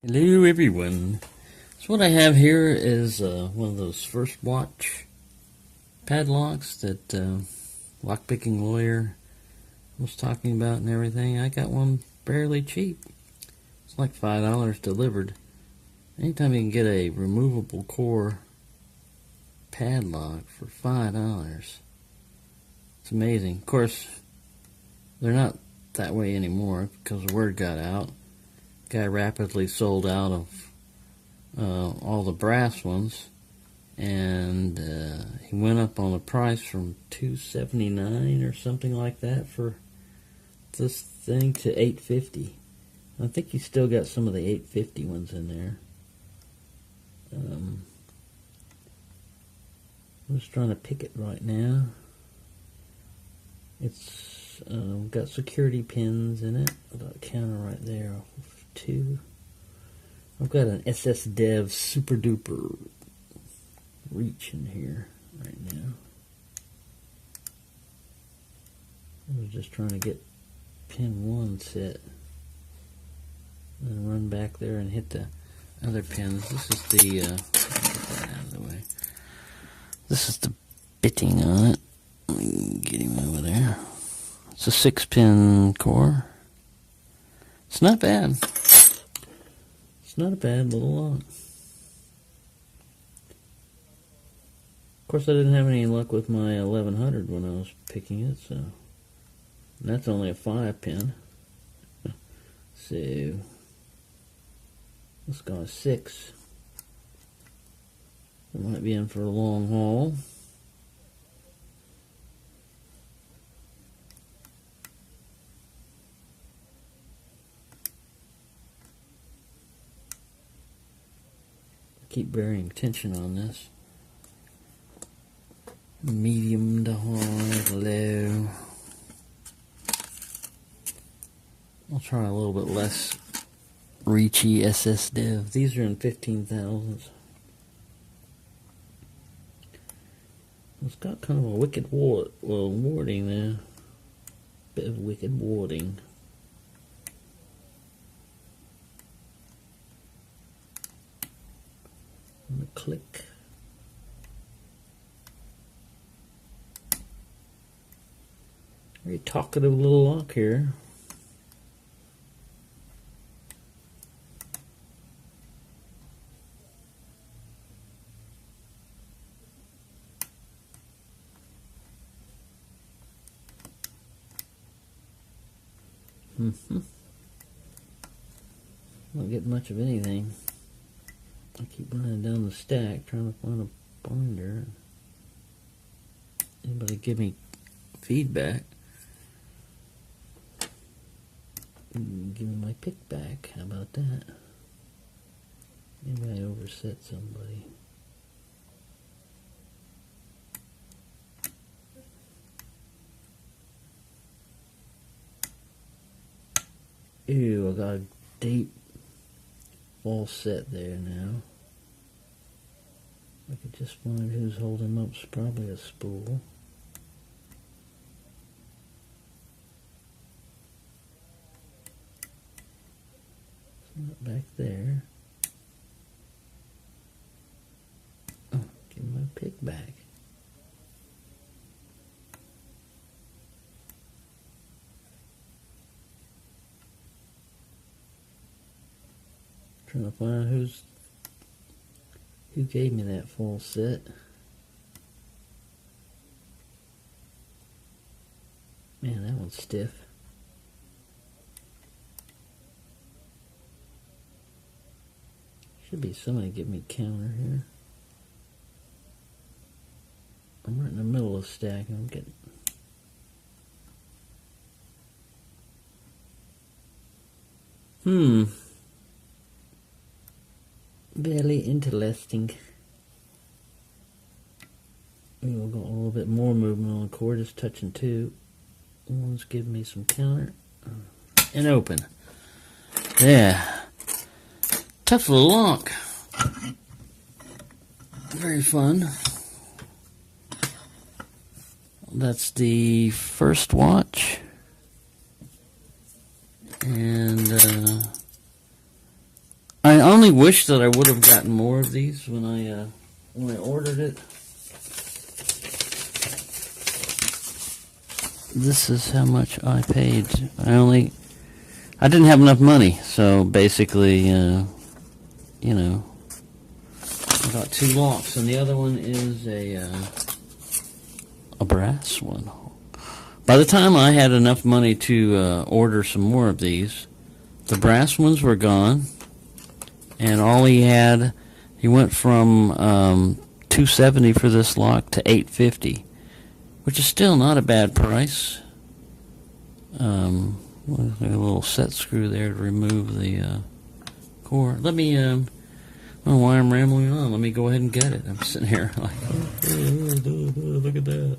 Hello everyone. So what I have here is one of those first watch padlocks that lockpicking lawyer was talking about and everything. I got one fairly cheap. It's like $5 delivered. Anytime you can get a removable core padlock for $5, it's amazing. Of course, they're not that way anymore because the word got out. Guy rapidly sold out of all the brass ones, and he went up on the price from $279 or something like that for this thing to $850. I think he still got some of the $850 ones in there. I'm just trying to pick it right now. It's got security pins in it. I've got a counter right there. Two. I've got an SS Dev super duper reach in here right now. I was just trying to get pin 1 set and run back there and hit the other pins. This is the get that out of the way. This is the bitting on it. Let me get him over there. It's a 6-pin core. It's not bad. It's not a bad little lock. Of course, I didn't have any luck with my 1100 when I was picking it, so. And that's only a 5-pin. So, let's go a 6. It might be in for a long haul. Keep varying tension on this. Medium to hard, low. I'll try a little bit less reachy SS Dev. These are in 15,000s. It's got kind of a wicked warding there. Bit of wicked warding. And a click. Very talkative little lock here. Don't get much of anything. I keep running down the stack trying to find a binder. Anybody give me feedback? Give me my pick back. How about that? Maybe I overset somebody. Ew, I got a deep false set there now. I could just find who's holding him up. It's probably a spool. It's not back there. Oh, give me my pick back. Trying to find who gave me that full set. Man, that one's stiff. Should be somebody give me a counter here. I'm right in the middle of the stack. I'm getting. Very interesting. We'll go a little bit more movement on the core, just touching 2. One's giving me some counter. And open. Yeah. Tough little lock. Very fun. That's the first watch. And I only wish that I would have gotten more of these when I ordered it. This is how much I paid. I didn't have enough money, so basically, you know, I got 2 locks, and the other one is a brass one. By the time I had enough money to order some more of these, the brass ones were gone, and all he went from $270 for this lock to $850, which is still not a bad price. A little set screw there to remove the core. Let me, I don't know why I'm rambling on. Let me go ahead and get it. I'm sitting here like, look at that.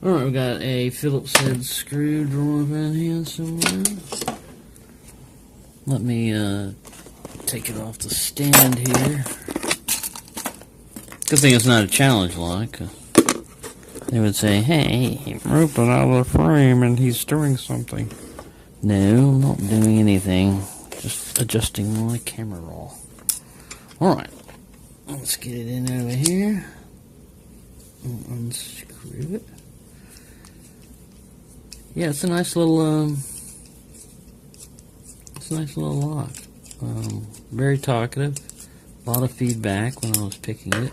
Alright, we got a Phillips head screwdriver in here somewhere. Let me take it off the stand here. Good thing it's not a challenge lock. They would say, hey, he ripped it out of the frame and he's doing something. No, I'm not doing anything. Just adjusting my camera roll. Alright, let's get it in over here. Unscrew it. Yeah, it's a nice little lock. Very talkative. A lot of feedback when I was picking it.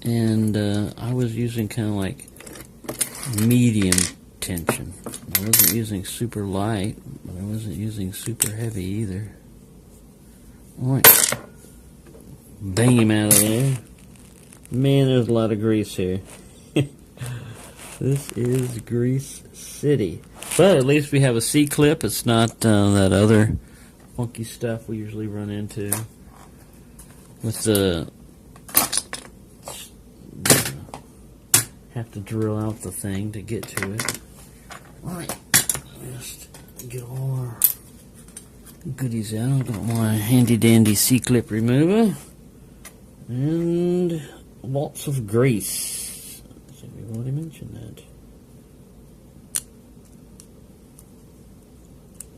And I was using kind of like medium tension. I wasn't using super light, but I wasn't using super heavy either. Alright. Bang him out of there. Man, there's a lot of grease here. This is Grease City. But at least we have a C-clip. It's not that other funky stuff we usually run into with the have to drill out the thing to get to it. Alright, just get all our goodies out. I've got my handy dandy C-clip remover and lots of grease. I think we've already mentioned that.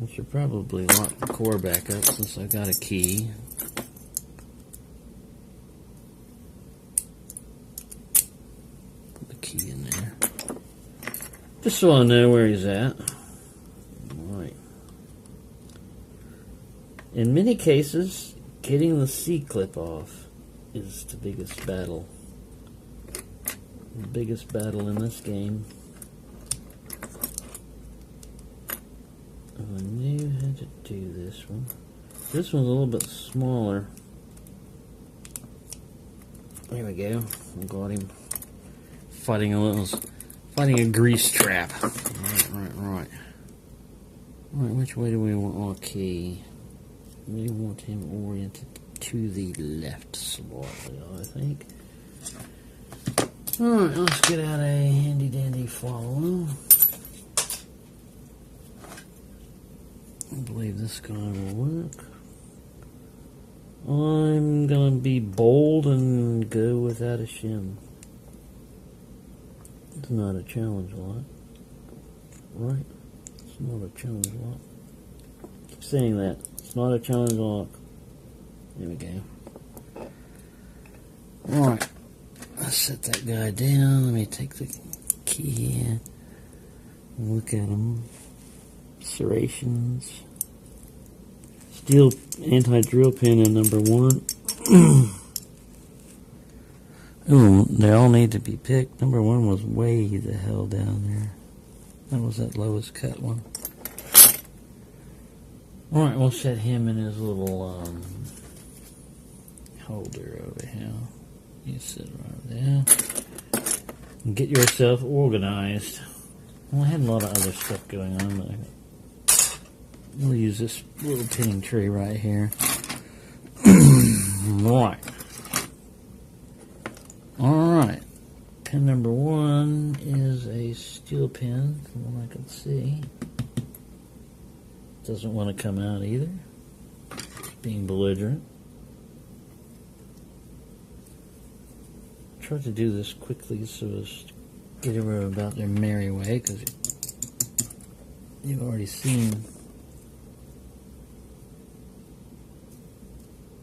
I should probably lock the core back up since I've got a key. Put the key in there. Just so I know where he's at. Right. In many cases, getting the C-clip off is the biggest battle. The biggest battle in this game. If I knew how to do this one. This one's a little bit smaller. There we go. I got him fighting a grease trap. Right. Alright, which way do we want our key? We want him oriented to the left slightly, I think. Alright, let's get out a handy dandy follow. I believe this guy will work. I'm gonna be bold and go without a shim. It's not a challenge lock. Right? It's not a challenge lock. Keep saying that. It's not a challenge lock. There we go. Alright. Let's set that guy down. Let me take the key here. Look at him. Serrations. Steel anti-drill pin in number 1. Ooh, they all need to be picked. Number 1 was way the hell down there. That was that lowest cut one. Alright, we'll set him in his little holder over here. You sit right there. And get yourself organized. Well, I had a lot of other stuff going on, but we'll use this little pinning tree right here. Right. Alright. Pin number 1 is a steel pin, from what I can see. Doesn't want to come out either. Being belligerent. Try to do this quickly so as to get everyone about their merry way, because you've already seen.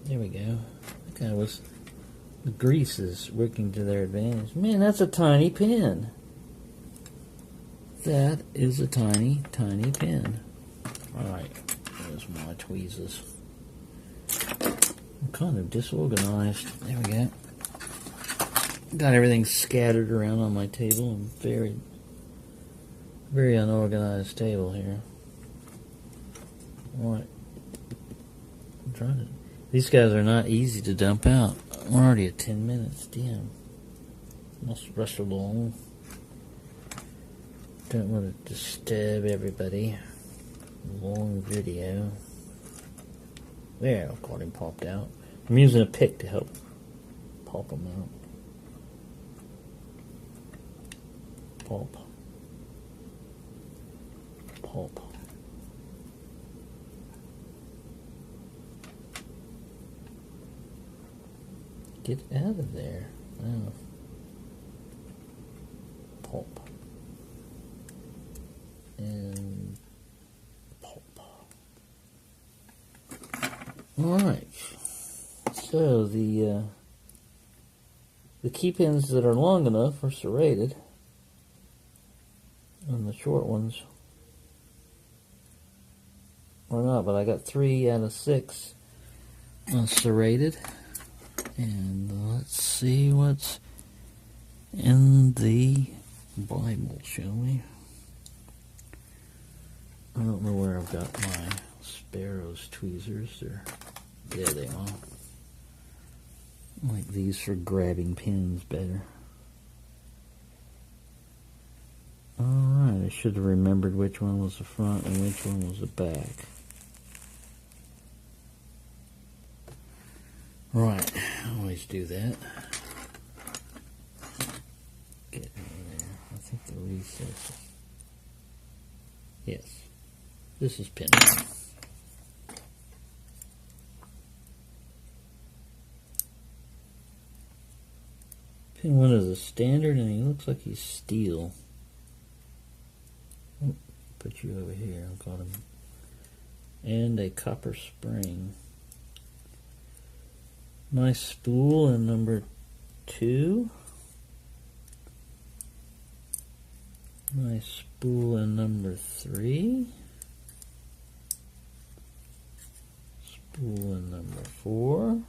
There we go. That was, the grease is working to their advantage. Man, that's a tiny pin. That is a tiny, tiny pin. Alright, there's my tweezers. I'm kind of disorganized. There we go. Got everything scattered around on my table. I'm very, very unorganized table here. Alright. I'm trying to... These guys are not easy to dump out. We're already at 10 minutes. Damn. Must rush along. Don't want to disturb everybody. Long video. There, I've got him popped out. I'm using a pick to help pop him out. Pop. Pop. Get out of there. Oh. Pop. And pop. Alright. So the key pins that are long enough are serrated. And the short ones are not, but I got 3 out of 6 serrated. And let's see what's in the Bible, shall we? I don't know where I've got my Sparrow's tweezers. There they are. I like these for grabbing pins better. Alright, I should have remembered which one was the front and which one was the back. Right, I always do that. Get over there. I think the recess. Yes, this is pin 1. Pin 1 is a standard, and he looks like he's steel. Oh, put you over here. I've got him. And a copper spring. Nice spool in number 2. Nice spool in number 3. Spool in number 4.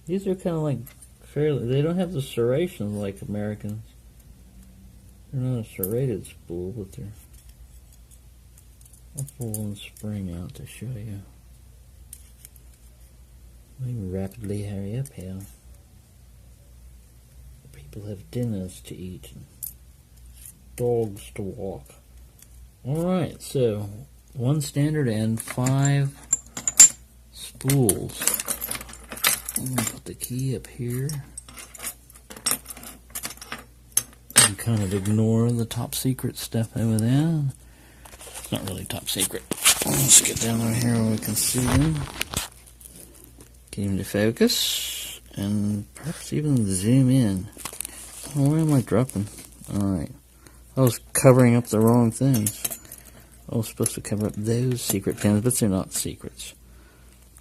These are kind of like fairly, they don't have the serrations like Americans. They're not a serrated spool, but they're... I'll pull one spring out to show you. Let me rapidly hurry up here. People have dinners to eat and dogs to walk. Alright, so 1 standard and 5 spools. I'm going to put the key up here. And kind of ignore the top secret stuff over there. It's not really top secret. Let's get down over here where we can see them. Get him to focus, and perhaps even zoom in. Oh, where am I dropping? Alright. I was covering up the wrong things. I was supposed to cover up those secret pins, but they're not secrets.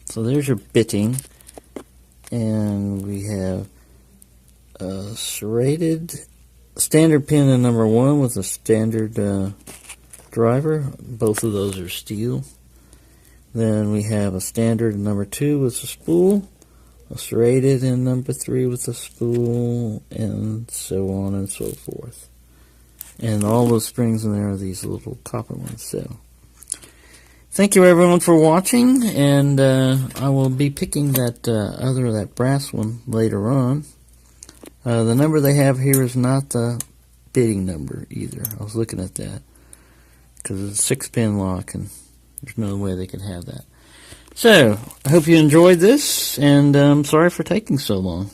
So there's your bitting. And we have a serrated standard pin in number 1 with a standard driver. Both of those are steel. Then we have a standard in number 2 with a spool, a serrated in number 3 with a spool, and so on and so forth. And all those springs in there are these little copper ones. So, thank you everyone for watching, and I will be picking that brass one later on. The number they have here is not the bidding number either. I was looking at that because it's a 6-pin lock, and there's no way they could have that. So, I hope you enjoyed this, and I'm sorry for taking so long.